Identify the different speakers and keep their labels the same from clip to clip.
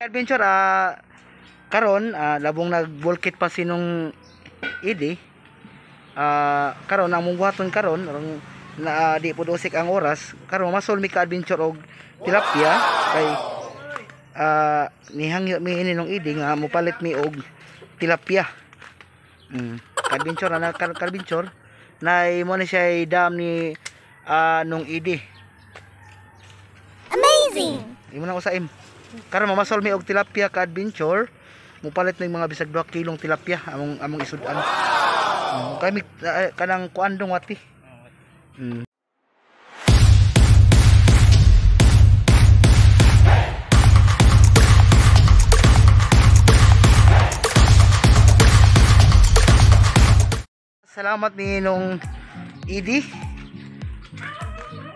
Speaker 1: Adventure karon labong nagbulkit pa sinong idi karon ang mungwaton karon na di pud usik ang oras karon masol mi ka adventure og tilapia kay nihangyo mi ini nung idi nga mopalit mi og tilapia. Adventure na adventure na mo ni siya dam ni nung idi.
Speaker 2: Amazing.
Speaker 1: Imo na usaim. Karon mamasol mi og tilapia ka adventure. Mupalit ng mga bisag 2 kilong tilapia among isudan. Kay kanang kuandong wati. Salamat ni nung idi.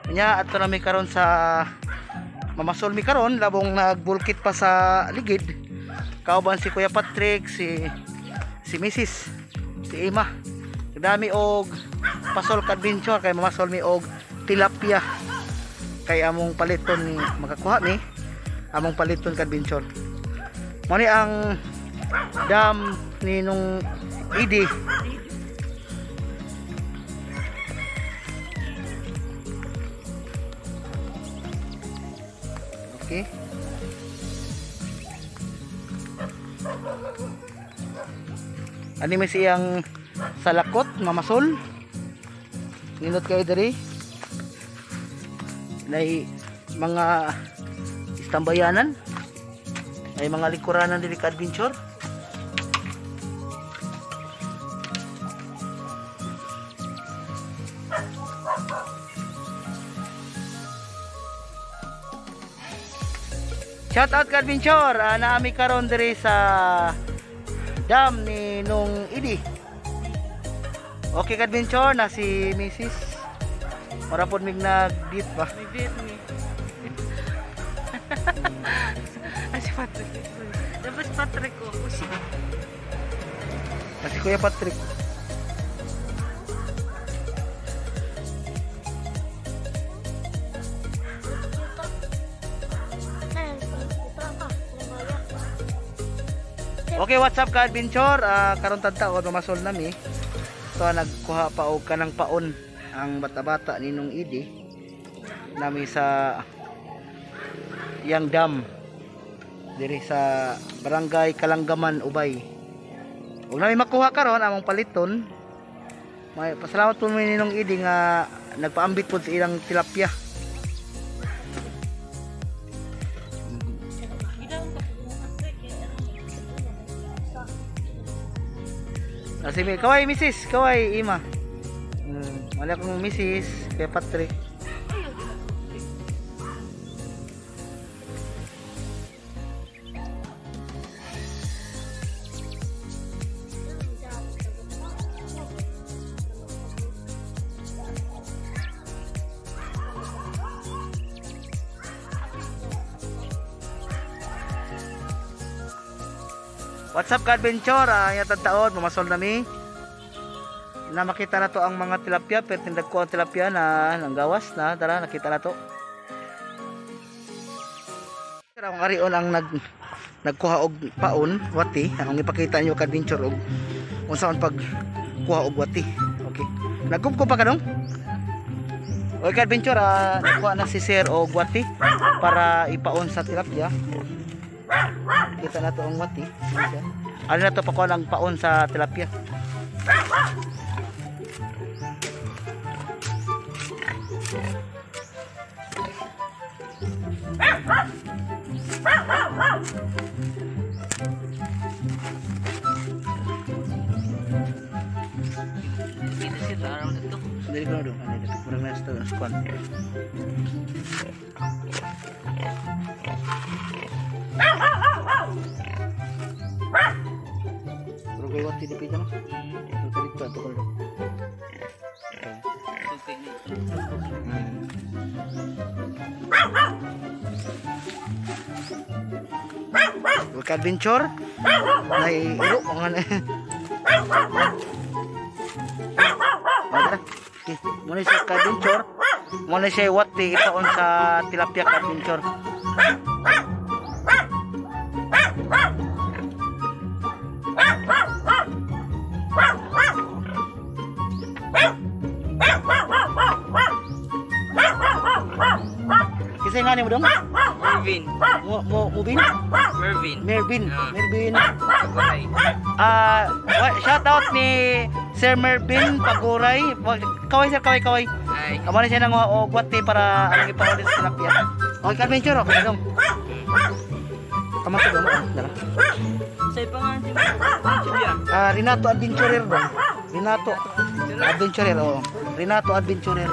Speaker 1: Nya ato na mi karon sa mamasol mi karon labong nagbulkit pa sa ligid. Kauban si Kuya Patrick, si Mrs. si Ima. Dami og pasol ka adventure kay mamasol mi og tilapia. Kay among paliton ni makakuha ni among paliton ka adventure. Mo ni ang dam ni nung idi. Okay. Ani may siyang salakot mamasol. Ninot kayo diri. Nay mga istambayanan. Ay mga likuranan diri ka adventure. Shout out ka adventure, naami karon diri sa dam ni nung idi. Okay ka adventure na si Mrs. Para pod mig nag-beat ba?
Speaker 3: May beat ni. Si Patrick. Dapat Patrick ko.
Speaker 1: Si Kuya Patrick. Okay, what's up ka adventure? Karon tadta ko masol nami. So nagkuha pa og kanang paon ang bata-bata ninong idi nami sa yang dam diri sa barangay Kalanggaman, Ubay. Ug nami makuha karon among paliton. May pasalamat po mi ninong idi nga nagpaambit pud sa ilang tilapia. Kasi kaway Mrs. Kaway Ima. Wala akong Mrs. Kaya Patrick. What's up ka adventure? Yatad taon, mamasol nami. Na makita na to ang mga tilapia, pero tindag ko ang tilapia na nanggawas na. Tara, nakita na to. Ang arion ang nagkuha og paon, wati. Ang ipakita nyo ka adventure og unsaon pag kuha og wati. Okay. Nagkumko pa ka dong? Okay ka adventure, nagkuha na si Sir og wati para ipaon sa tilapia. Kita na to ang wati. Ano na to pakuha ng paon sa tilapia.
Speaker 3: Dito siya araw nito.
Speaker 1: Dari ko dong, ano dito kurang na ito squad. Pero kay wati di pita no. Ito dito to ko dong.
Speaker 3: Okay nito.
Speaker 1: Ka adventure. Nay iro mga muna siya ka adventure. Muna siya wati ipaon sa tilapia ka adventure. pangalan mo dong?
Speaker 3: Mervin.
Speaker 1: Mubin?
Speaker 3: Mervin.
Speaker 1: Mervin. Mervin.
Speaker 3: Paguray.
Speaker 1: Shout out ni Sir Mervin Paguray. Kaway sir, kaway.
Speaker 3: Ay.
Speaker 1: Amo na siya nang ugot para ang ipawali sa tilapia. Okay, adventure okay dong. Kamat dong. Dala.
Speaker 3: Sa pangalan si Julia.
Speaker 1: Renato Adventurer dong. Renato Adventurer, oh. Renato Adventurer.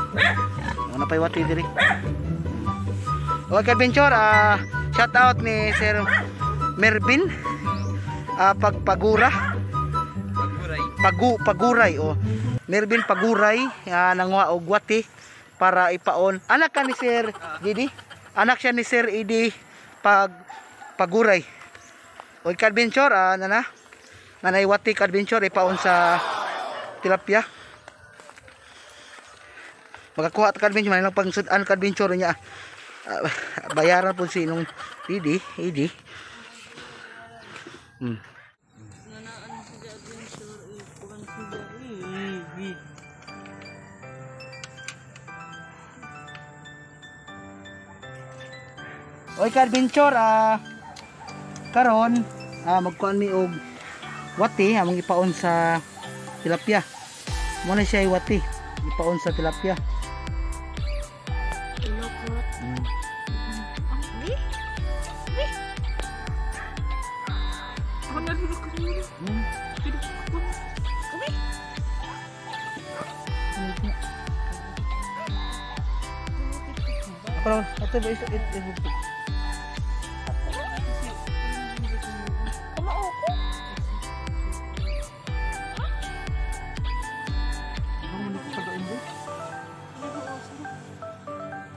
Speaker 1: Ano pa iwati diri. Okay, adventure. Shout out ni Sir Mervin. Paguray. Paguray, oh. Mervin Paguray nangwa og wati para ipaon. Anak ka ni Sir Didi? Anak siya ni Sir Idi Paguray. Okay, adventure nanay wati ka adventure ipaon sa tilapia. Magakuha ka adventure man lang pangsudan ka adventure niya. Bayaran po si nung Idi. Oy ka adventure karon magkuan mi og wati among ipaon sa tilapia. Mo na siya wati ipaon sa tilapia. Pero ito ba ito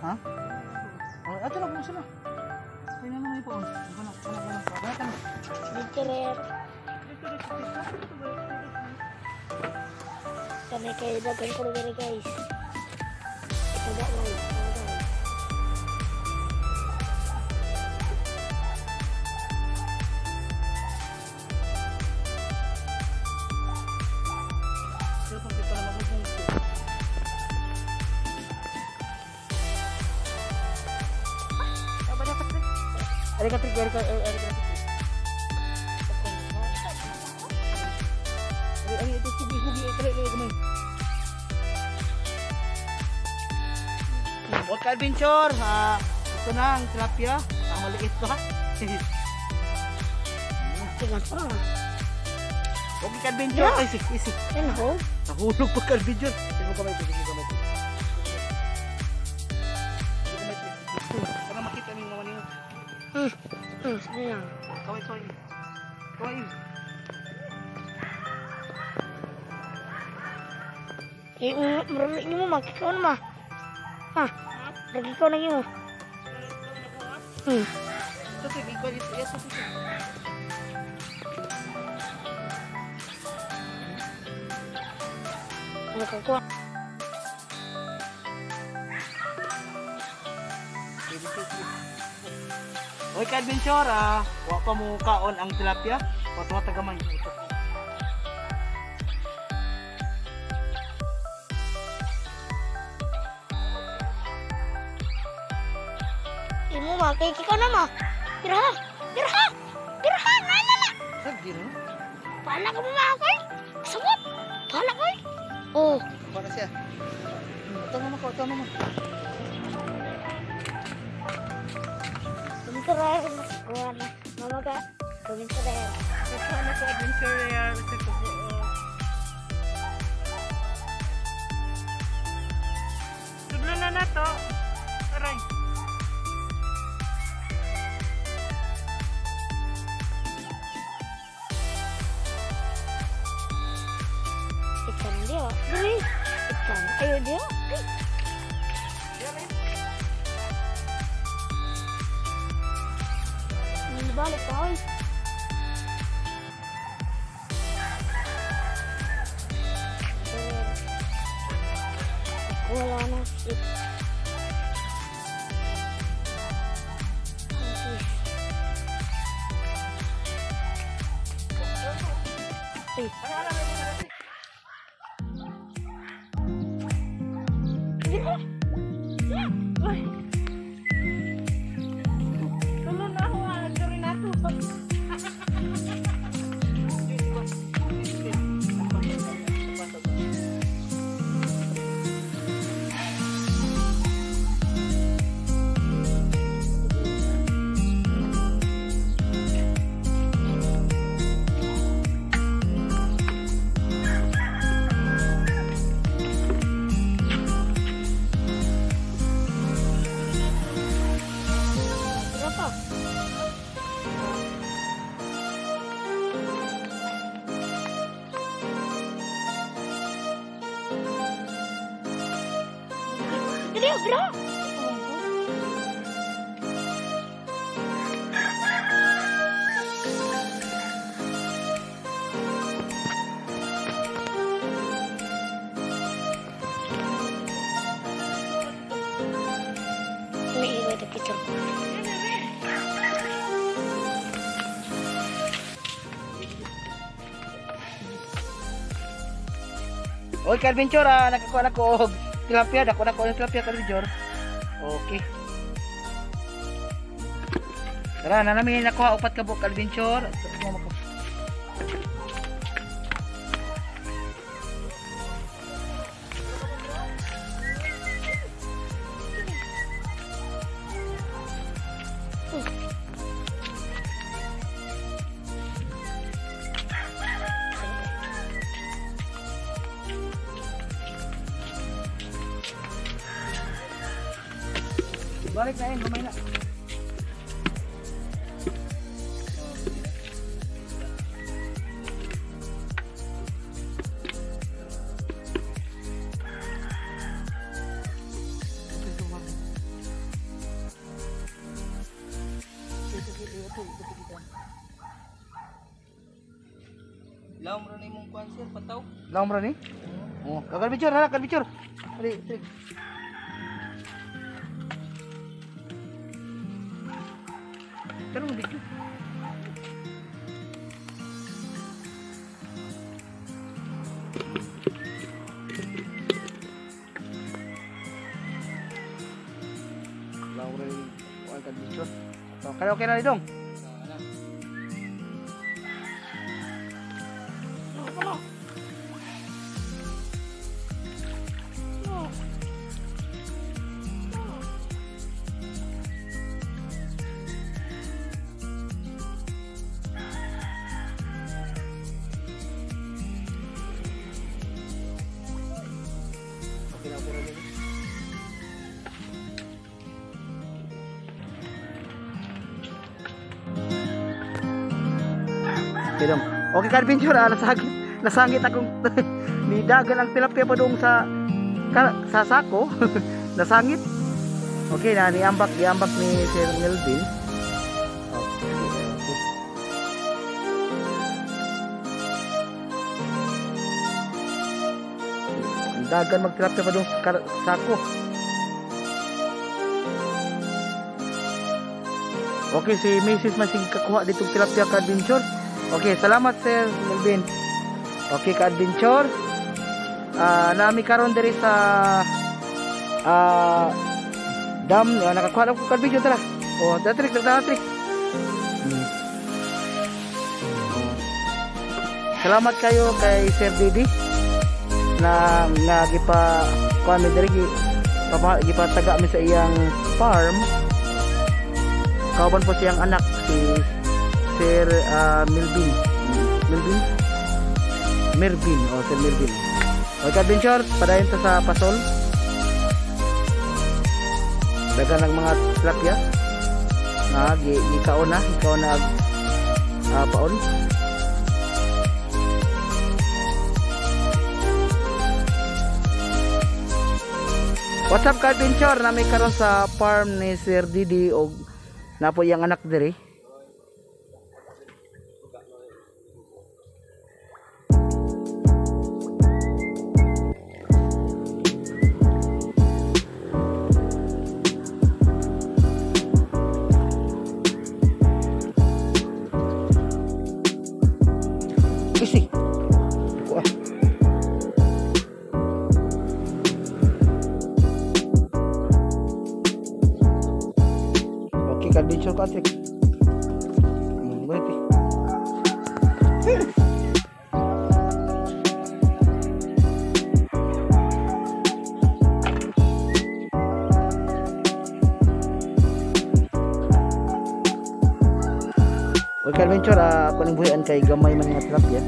Speaker 1: ha? Ito na po sila. Kaya naman ito.
Speaker 2: Kami kayo dagan ko rin guys. Ito na guys.
Speaker 1: Okay, adventure. Ito na ang tilapia. Ang maliit to ha. Okay, adventure. Easy.
Speaker 2: Yan ako.
Speaker 1: Nahulog pa ka-adventure. Sige mo kamay. Para makita niyo naman yun.
Speaker 2: Sige lang.
Speaker 1: Kaway.
Speaker 2: Marami niyo mo makikaw na ma. Ha? Lagi ko na yun.
Speaker 1: Ito ikaw dito. Yes, ito.
Speaker 2: Nakakuha.
Speaker 1: Oy, ka-adventure, wa pa mo kaon ang tilapia. Wa tagamay.
Speaker 2: Imo makikikaw ka na ma. Piraha. Nalala.
Speaker 1: Sige, no?
Speaker 2: Paala ka mo makakay. Sabot. Paala ka eh. Oh.
Speaker 1: Para siya. Ito naman.
Speaker 2: Adventurer. Mama ka. Adventurer.
Speaker 3: Kasama ko adventurer sa Kubuo. Tudlo na to. Aray.
Speaker 2: Ikan dia. Dali. Ikan. Ayo dia. Balik kau. Wala na. bro. Ini ada picture.
Speaker 1: Oy, ka-adventure, nakakuha na ko og tilapia, dako na ko ng tilapia, ka-adventure. Okay. Tara, na namin nakuha upat ka buok, ka-adventure. Balik na yun, gamay na.
Speaker 3: Laom ron imong kuan sir pataw.
Speaker 1: Laom ra ni? Oh, ka-adventure, hala, ka-adventure. Ali, ali. Terus dikit. Laure, akan dicor. Kalau oke na dong. Okay dong. Okay, ka-adventure, nasangit akong nidagan ang tilapia pa doon sa sako. Nasangit. Okay na, diambak ni Sir Melvin. Dagan magtilapia pa doon sa sako. Okay, si Mrs. masing kakuha ditong tilapia, ka-adventure. Okay, salamat Sir Melvin. Okay, ka-adventure. Nami karon diri sa dam, nakakuha ko ka-adventure tara. Oh, datrik. Salamat kayo kay Sir Didi na gipa kuan mi diri gipataga mi sa iyang farm. Kauban po siyang anak si Sir Mervin. Oh, Sir Mervin. Okay, ka-adventure, padayon ta sa pasol. Dagan ng mga tilapia. Ikaw na paon. What's up, ka-adventure? Nami karon sa farm ni Sir Didi og napo iyang anak diri. Isi. Wah. Oke, ka-adventure Patrick. Berarti. Oke, ka-adventure, ako ning buhian kay gamay man nga tilapia.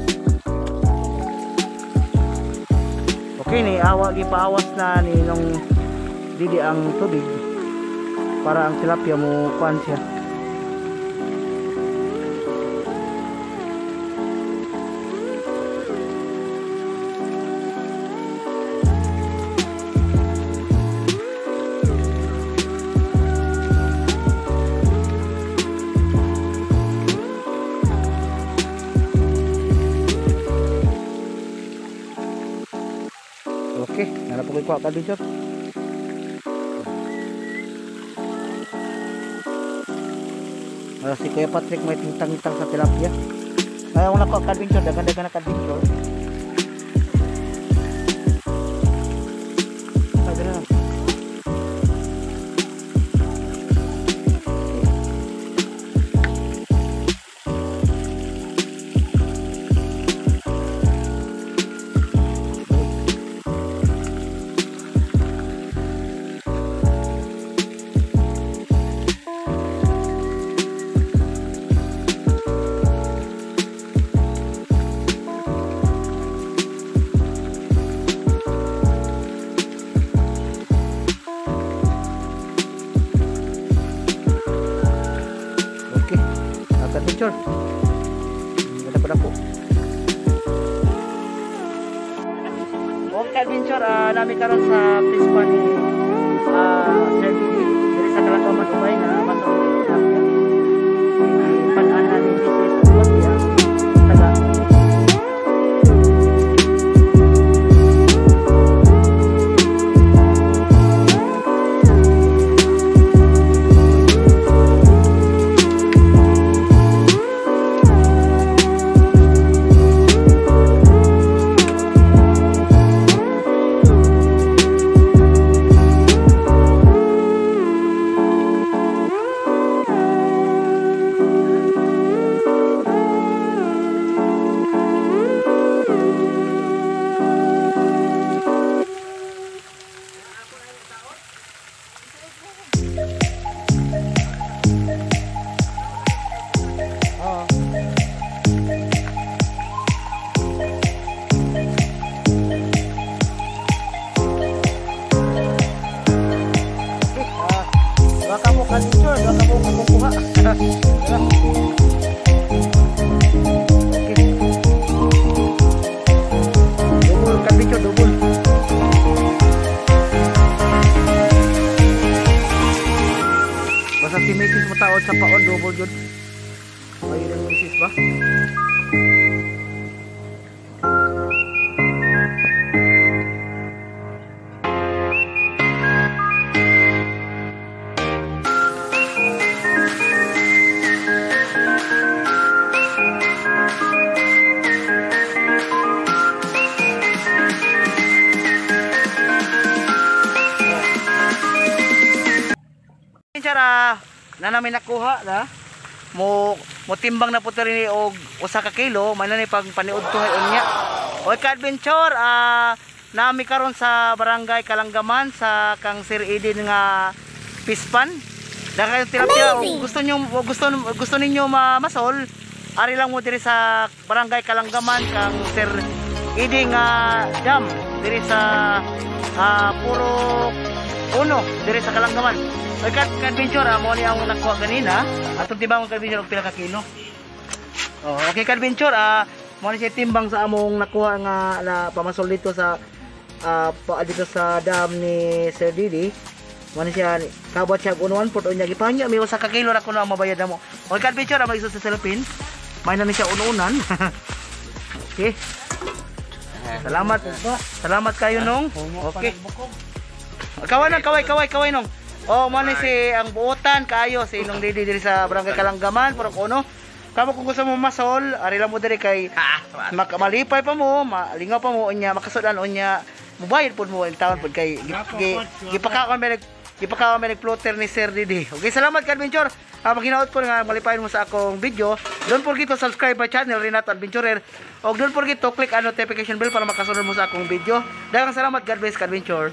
Speaker 1: Okay, ni gipaawas na ni nung Didi ang tubig para ang tilapia mo kuan siya. pugay ko ka-adventure. Si Kuya Patrick may tintang-tintang sa tilapia. Ngayon na ko ka-adventure, dagan-dagan na ka-adventure. Adventure. Ganda pala po. Okay, adventure. Nami karon sa Pispan ni Sir Didi. Dari sa Kalakaman Ubay na masok sa pan-an namin dito sa Colombia. Taga. Baka mo ka-adventure, baka mo kukuha. Double ka-adventure, double. Basta si Mrs. mataod sa paon, double yun. Ayun ang Mrs. ba? Na namin nakuha na mo timbang na po rin og usa ka kilo man ni pag paniud to unya. Oy ka-adventure, nami karon sa barangay Kalanggaman sa kang Sir Eden nga Pispan. Dahil tilapia gusto ninyo masol, ari lang mo diri sa barangay Kalanggaman kang Sir Eden nga dam diri sa puro uno diri sa Kalanggaman. Oy ka-adventure, mo ni ang nakuha kanina. Atong timbang ang ka-adventure og pila ka kilo. Oh, okay ka-adventure, mo ni siya timbang sa among nakuha nga na pamasol dito sa dito sa dam ni Sir Didi. Mo ni siya kabot siya unuan pud unya gipanya mi usa ka kilo ra kuno ang mabayad namo. Okay ka-adventure, mag sa Philippines. May na ni siya ununan. Okay. Salamat. Salamat kayo nung. Okay. Kaway nung. Oh, mo ni si ang buotan kaayo si Inong Didi diri sa barangay Kalanggaman, puro kuno. Kamo kung gusto mo masol, ari lang mo diri kay malipay pa mo, malingaw pa mo unya, makasudan unya, mubayad pud mo ang taon pud kay gipakaon may nag-plotter ni Sir Didi. Okay, salamat ka-adventure. Pag hinaot ko nga malipayon mo sa akong video, don't forget to subscribe my channel Renato Adventurer. Og don't forget to click ang notification bell para makasunod mo sa akong video. Daghang salamat, God bless ka-adventure.